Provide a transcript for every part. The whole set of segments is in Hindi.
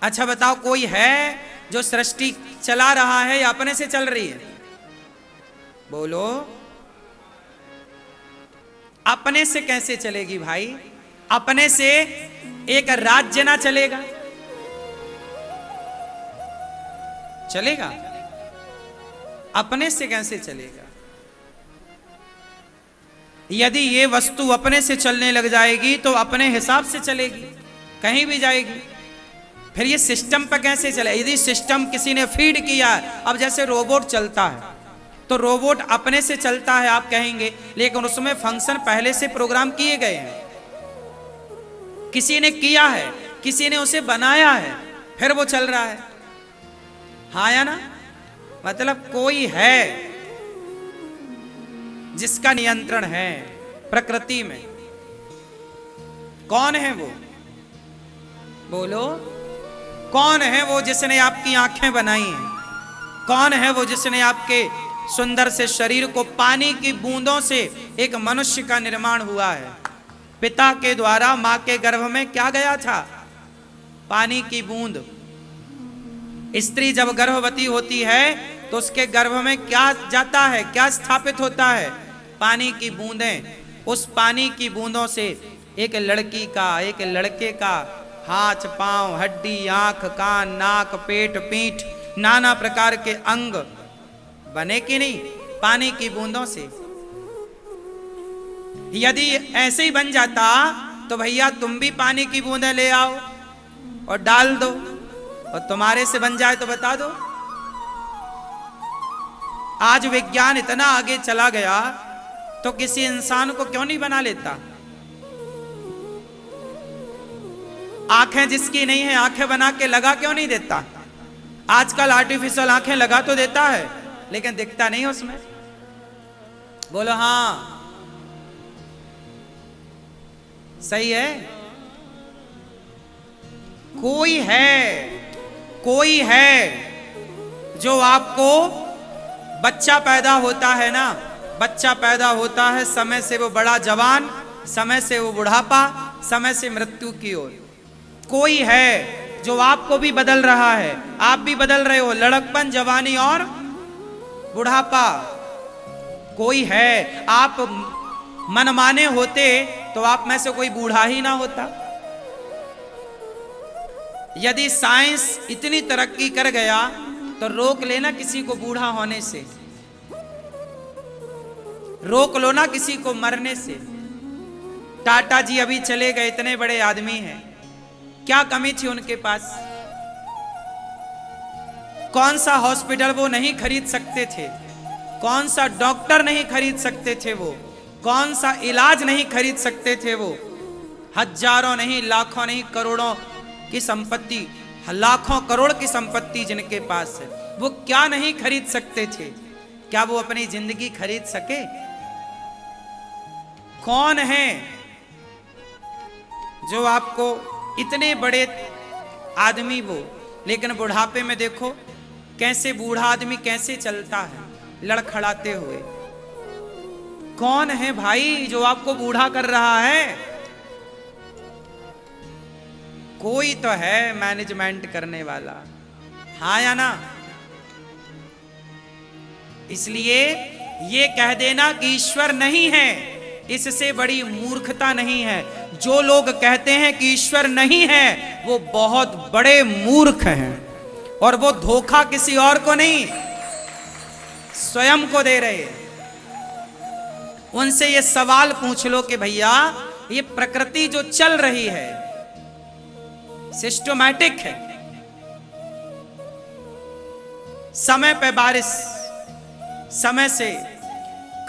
अच्छा बताओ, कोई है जो सृष्टि चला रहा है या अपने से चल रही है? बोलो। अपने से कैसे चलेगी भाई? अपने से एक राज्य ना चलेगा? चलेगा? अपने से कैसे चलेगा? यदि ये वस्तु अपने से चलने लग जाएगी तो अपने हिसाब से चलेगी, कहीं भी जाएगी। फिर ये सिस्टम पर कैसे चले? यदि सिस्टम किसी ने फीड किया, अब जैसे रोबोट चलता है तो रोबोट अपने से चलता है आप कहेंगे, लेकिन उसमें फंक्शन पहले से प्रोग्राम किए गए हैं, किसी ने किया है, किसी ने उसे बनाया है, फिर वो चल रहा है। हाँ या ना? मतलब कोई है जिसका नियंत्रण है प्रकृति में। कौन है वो? बोलो। कौन है वो जिसने आपकी आंखें बनाई हैं? कौन है वो जिसने आपके सुंदर से शरीर को, पानी की बूंदों से एक मनुष्य का निर्माण हुआ है। पिता के द्वारा मां के गर्भ में क्या गया था? पानी की बूंद। स्त्री जब गर्भवती होती है तो उसके गर्भ में क्या जाता है, क्या स्थापित होता है? पानी की बूंदें। उस पानी की बूंदों से एक लड़की का, एक लड़के का हाथ, पांव, हड्डी, आंख, कान, नाक, पेट, पीठ, नाना प्रकार के अंग बने कि नहीं? पानी की बूंदों से। यदि ऐसे ही बन जाता तो भैया तुम भी पानी की बूंदें ले आओ और डाल दो, और तुम्हारे से बन जाए तो बता दो। आज विज्ञान इतना आगे चला गया तो किसी इंसान को क्यों नहीं बना लेता? आंखें जिसकी नहीं है, आंखें बना के लगा क्यों नहीं देता? आजकल आर्टिफिशियल आंखें लगा तो देता है, लेकिन दिखता नहीं उसमें। बोलो हाँ, सही है। कोई है जो आपको, बच्चा पैदा होता है ना, बच्चा पैदा होता है, समय से वो बड़ा जवान, समय से वो बुढ़ापा, समय से मृत्यु की ओर। कोई है जो आपको भी बदल रहा है, आप भी बदल रहे हो, लड़कपन, जवानी और बुढ़ापा। कोई है, आप मनमाने होते तो आप में से कोई बूढ़ा ही ना होता। यदि साइंस इतनी तरक्की कर गया तो रोक लेना किसी को बूढ़ा होने से, रोक लो ना किसी को मरने से। टाटा जी अभी चले गए, इतने बड़े आदमी हैं, क्या कमी थी उनके पास? कौन सा हॉस्पिटल वो नहीं खरीद सकते थे? कौन सा डॉक्टर नहीं खरीद सकते थे वो? कौन सा इलाज नहीं खरीद सकते थे वो? हजारों नहीं, लाखों नहीं, करोड़ों की संपत्ति, लाखों करोड़ की संपत्ति जिनके पास है, वो क्या नहीं खरीद सकते थे? क्या वो अपनी जिंदगी खरीद सके? कौन है जो आपको, इतने बड़े आदमी वो, लेकिन बुढ़ापे में देखो कैसे बूढ़ा आदमी कैसे चलता है, लड़खड़ाते हुए। कौन है भाई जो आपको बूढ़ा कर रहा है? कोई तो है मैनेजमेंट करने वाला, हाँ या ना? इसलिए ये कह देना कि ईश्वर नहीं है, इससे बड़ी मूर्खता नहीं है। जो लोग कहते हैं कि ईश्वर नहीं है वो बहुत बड़े मूर्ख हैं, और वो धोखा किसी और को नहीं, स्वयं को दे रहे। उनसे ये सवाल पूछ लो कि भैया ये प्रकृति जो चल रही है सिस्टमैटिक है, समय पे बारिश, समय से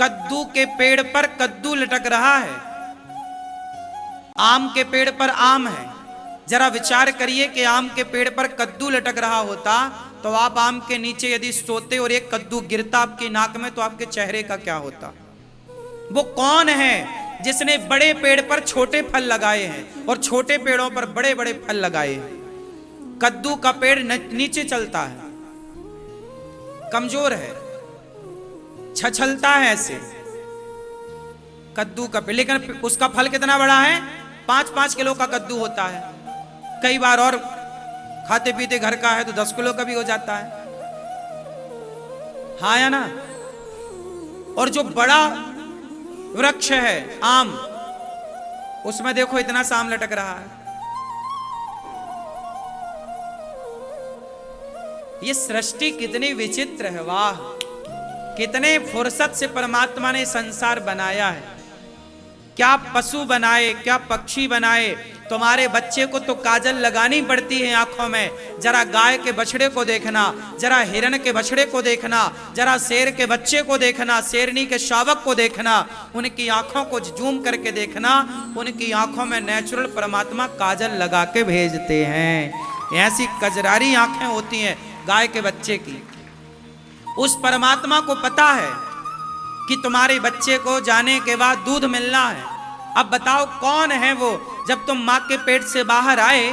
कद्दू के पेड़ पर कद्दू लटक रहा है, आम के पेड़ पर आम है। जरा विचार करिए कि आम के पेड़ पर कद्दू लटक रहा होता तो आप आम के नीचे यदि सोते और एक कद्दू गिरता आपकी नाक में तो आपके चेहरे का क्या होता? वो कौन है जिसने बड़े पेड़ पर छोटे फल लगाए हैं और छोटे पेड़ों पर बड़े बड़े फल लगाए हैं? कद्दू का पेड़ नीचे चलता है, कमजोर है, छछलता है ऐसे कद्दू का पेड़, लेकिन उसका फल कितना बड़ा है? 5-5 किलो का कद्दू होता है, कई बार और खाते पीते घर का है तो 10 किलो का भी हो जाता है, हाँ या ना। और जो बड़ा वृक्ष है आम, उसमें देखो इतना सा आम लटक रहा है। ये सृष्टि कितनी विचित्र है, वाह! कितने फुर्सत से परमात्मा ने संसार बनाया है। क्या पशु बनाए, क्या पक्षी बनाए। तुम्हारे बच्चे को तो काजल लगानी पड़ती है आंखों में। जरा गाय के बछड़े को देखना, जरा हिरण के बछड़े को देखना, जरा शेर के बच्चे को देखना, शेरनी के शावक को देखना, उनकी आंखों को जूम करके देखना। उनकी आंखों में नेचुरल परमात्मा काजल लगा के भेजते हैं। ऐसी कजरारी आंखें होती हैं गाय के बच्चे की। उस परमात्मा को पता है कि तुम्हारे बच्चे को जाने के बाद दूध मिलना है। अब बताओ कौन है वो? जब तुम मां के पेट से बाहर आए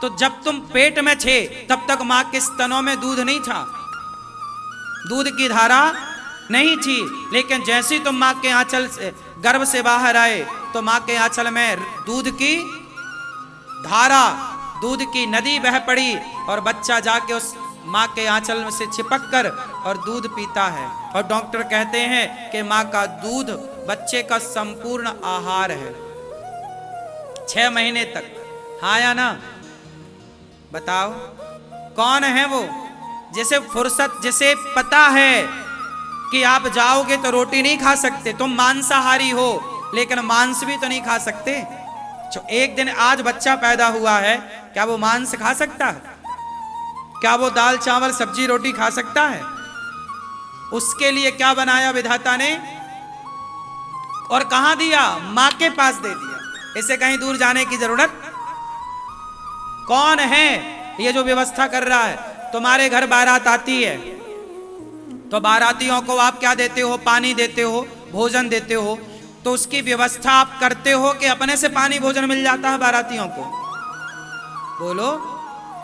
तो जब तुम पेट में थे तब तक मां के स्तनों में दूध नहीं था, दूध की धारा नहीं थी। लेकिन जैसे तुम मां के आंचल से, गर्भ से बाहर आए तो मां के आंचल में दूध की धारा, दूध की नदी बह पड़ी और बच्चा जाके उस मां के आंचल से चिपक कर और दूध पीता है। और डॉक्टर कहते हैं कि मां का दूध बच्चे का संपूर्ण आहार है 6 महीने तक, हाँ या ना? बताओ कौन है वो? जिसे फुर्सत, जिसे पता है कि आप जाओगे तो रोटी नहीं खा सकते, तुम मांसाहारी हो लेकिन मांस भी तो नहीं खा सकते। एक दिन आज बच्चा पैदा हुआ है, क्या वो मांस खा सकता है? क्या वो दाल चावल सब्जी रोटी खा सकता है? उसके लिए क्या बनाया विधाता ने और कहां दिया? मां के पास दे दिया। इसे कहीं दूर जाने की जरूरत। कौन है ये जो व्यवस्था कर रहा है? तुम्हारे घर बारात आती है तो बारातियों को आप क्या देते हो? पानी देते हो, भोजन देते हो। तो उसकी व्यवस्था आप करते हो कि अपने से पानी भोजन मिल जाता है बारातियों को? बोलो,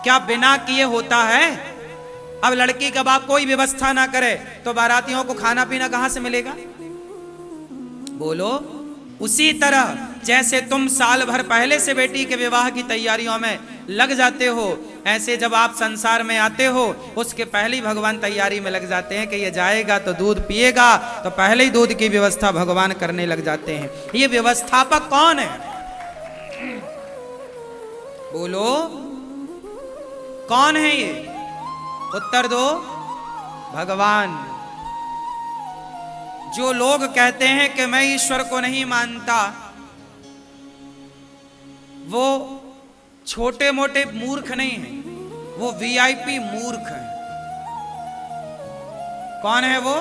क्या बिना किए होता है? अब लड़की का बाप कोई व्यवस्था ना करे तो बारातियों को खाना पीना कहां से मिलेगा? बोलो। उसी तरह जैसे तुम साल भर पहले से बेटी के विवाह की तैयारियों में लग जाते हो, ऐसे जब आप संसार में आते हो उसके पहले ही भगवान तैयारी में लग जाते हैं कि ये जाएगा तो दूध पिएगा, तो पहले ही दूध की व्यवस्था भगवान करने लग जाते हैं। ये व्यवस्थापक कौन है? बोलो, कौन है ये? उत्तर दो। भगवान। जो लोग कहते हैं कि मैं ईश्वर को नहीं मानता, वो छोटे मोटे मूर्ख नहीं हैं, वो वीआईपी मूर्ख हैं। कौन है वो?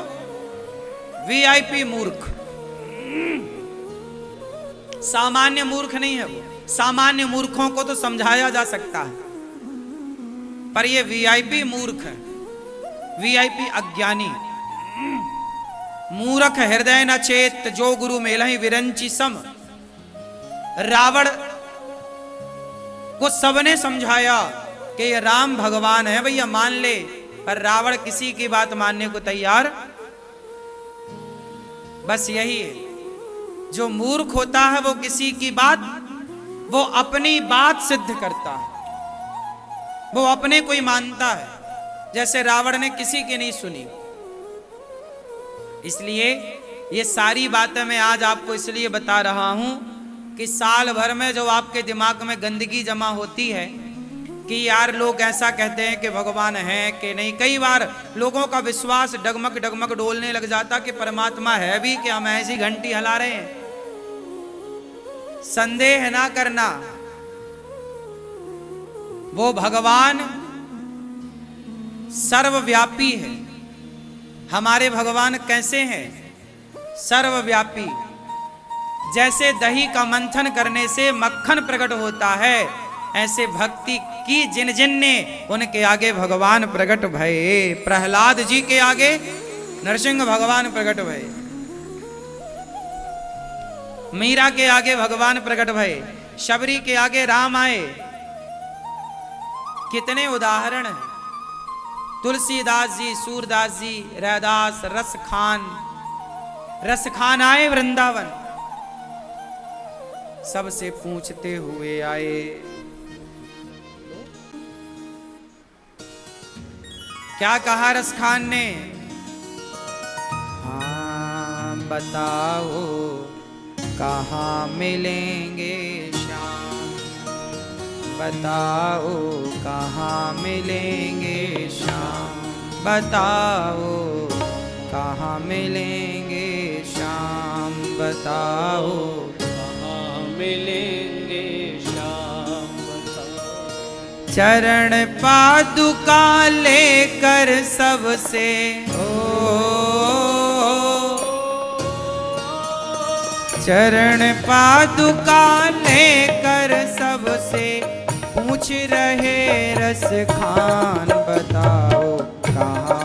वीआईपी मूर्ख। सामान्य मूर्ख नहीं है वो। सामान्य मूर्खों को तो समझाया जा सकता है, पर ये वीआईपी मूर्ख है, वीआईपी अज्ञानी। मूर्ख हृदय न चेत जो गुरु मेलहि विरंची सम। रावण को सबने समझाया कि ये राम भगवान है, भैया मान ले, पर रावण किसी की बात मानने को तैयार। बस यही है, जो मूर्ख होता है वो किसी की बात, वो अपनी बात सिद्ध करता है, वो अपने को ही मानता है। जैसे रावण ने किसी की नहीं सुनी। इसलिए ये सारी बातें मैं आज आपको इसलिए बता रहा हूं कि साल भर में जो आपके दिमाग में गंदगी जमा होती है कि यार लोग ऐसा कहते हैं कि भगवान है कि नहीं। कई बार लोगों का विश्वास डगमग डगमग डोलने लग जाता कि परमात्मा है भी कि हम ऐसी घंटी हिला रहे हैं। संदेह ना करना, वो भगवान सर्वव्यापी है। हमारे भगवान कैसे हैं? सर्वव्यापी। जैसे दही का मंथन करने से मक्खन प्रकट होता है, ऐसे भक्ति की जिन जिन ने, उनके आगे भगवान प्रकट भये। प्रहलाद जी के आगे नरसिंह भगवान प्रकट भये, मीरा के आगे भगवान प्रकट भये, शबरी के आगे राम आए। कितने उदाहरण हैं। तुलसीदास जी, सूरदास जी, रैदास, रस खान आए वृंदावन, सबसे पूछते हुए आए। क्या कहा रस खान ने? हाँ बताओ कहाँ मिलेंगे श्याम, बताओ कहाँ मिलेंगे श्याम, बताओ कहाँ मिलेंगे श्याम, बताओ कहाँ मिलेंगे श्याम, बताओ। चरण पादुका लेकर सबसे चरण पादुका लेकर सबसे पूछ रहे रस खान, बताओ कहाँ